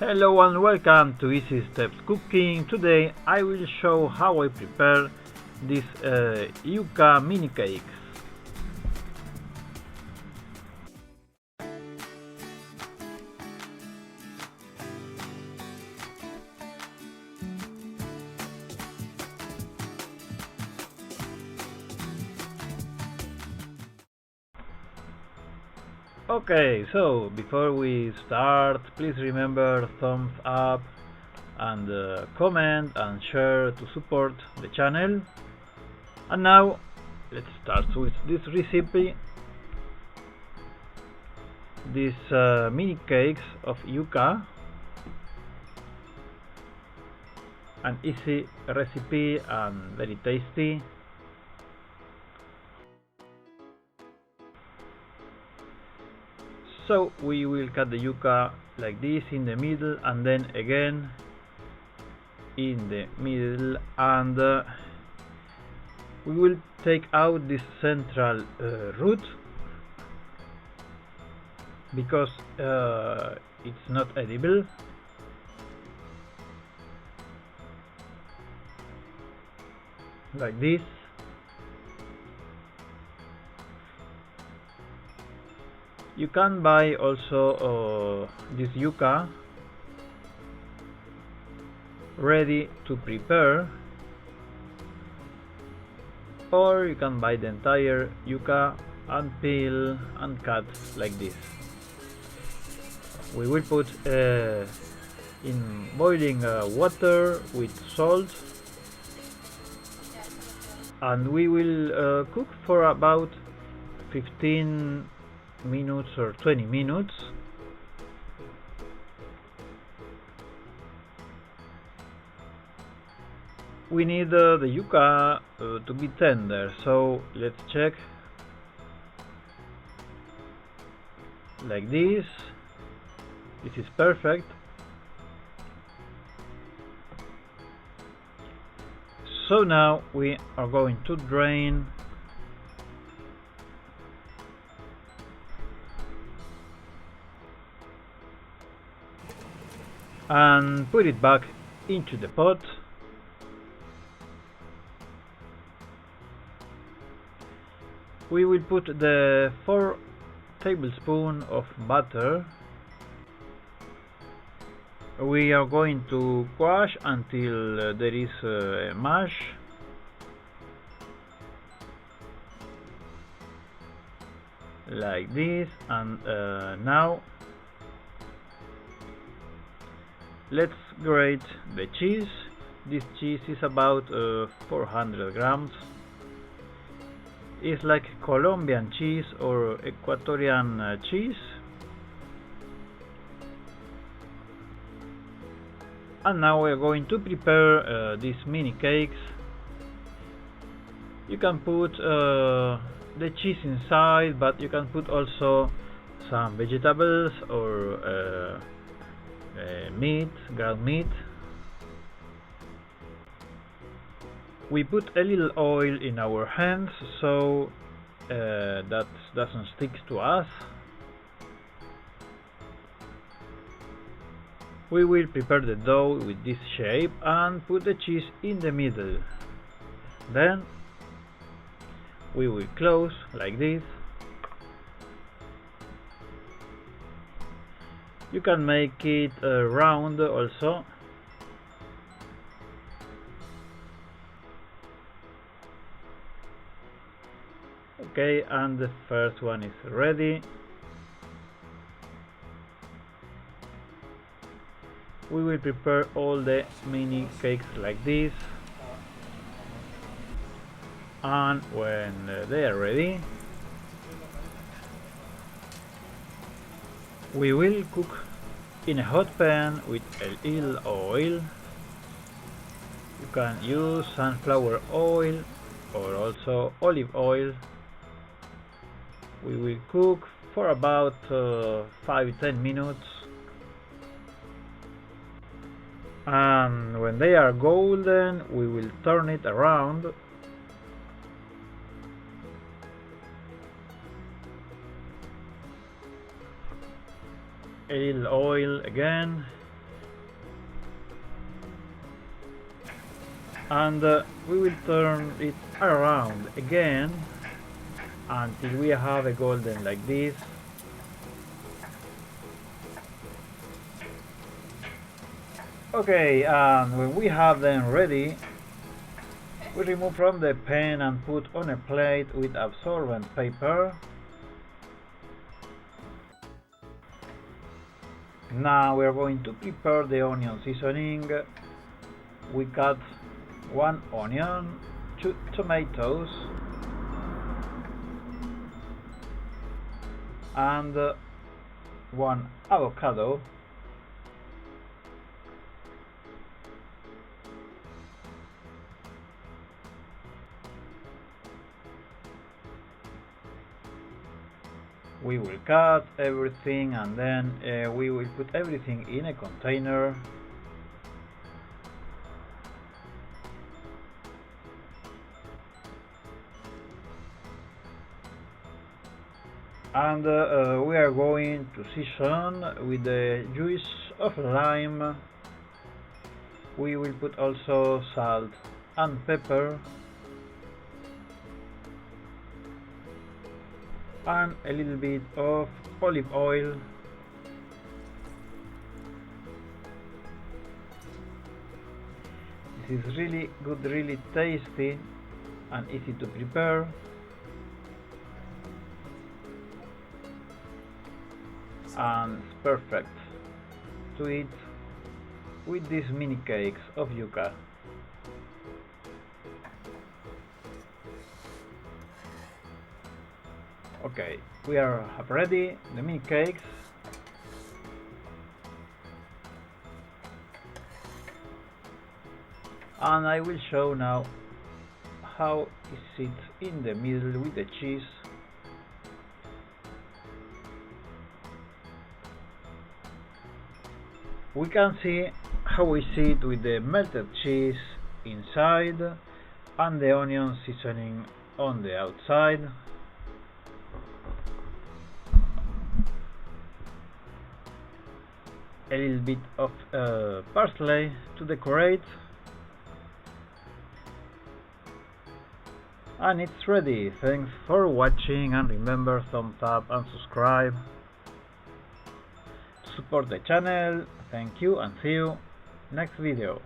Hello and welcome to Easy Steps Cooking. Today I will show how I prepare these Yucca mini cakes. Okay, so before we start, please remember thumbs up and comment and share to support the channel. And now let's start with this recipe. These mini cakes of Yucca, an easy recipe and very tasty. So we will cut the yucca like this in the middle and then again in the middle, and we will take out this central root because it's not edible. Like this. You can buy also this yucca ready to prepare, or you can buy the entire yucca and peel and cut like this. We will put in boiling water with salt, and we will cook for about 15 minutes or 20 minutes. We need the yucca to be tender, so let's check. Like this. This is perfect. So now we are going to drain and put it back into the pot. We will put the 4 tablespoons of butter. We are going to squash until there is a mash. Like this, and now let's grate the cheese. This cheese is about 400 grams. It's like Colombian cheese or Ecuadorian cheese. And now we're going to prepare these mini cakes. You can put the cheese inside, but you can put also some vegetables or meat, ground meat. We put a little oil in our hands so that doesn't stick to us. We will prepare the dough with this shape and put the cheese in the middle. Then we will close like this. You can make it round also. Okay, and the first one is ready. We will prepare all the mini cakes like this, and when they are ready, we will cook in a hot pan with a little oil. You can use sunflower oil or also olive oil. We will cook for about 5-10 minutes, and when they are golden we will turn it around. A little oil again, and we will turn it around again until we have a golden like this. Okay, and when we have them ready, we remove from the pan and put on a plate with absorbent paper. Now we are going to prepare the onion seasoning. We cut 1 onion, 2 tomatoes, and 1 avocado. We will cut everything and then we will put everything in a container. And we are going to season with the juice of lime. We will put also salt and pepper, and a little bit of olive oil. This is really good, really tasty and easy to prepare. And it's perfect to eat with these mini cakes of yucca. Okay, we have ready the mini cakes. And I will show now how is it in the middle with the cheese. We can see how we see it with the melted cheese inside and the onion seasoning on the outside. A little bit of parsley to decorate, and it's ready. Thanks for watching, and remember, thumbs up and subscribe to support the channel. Thank you and see you next video.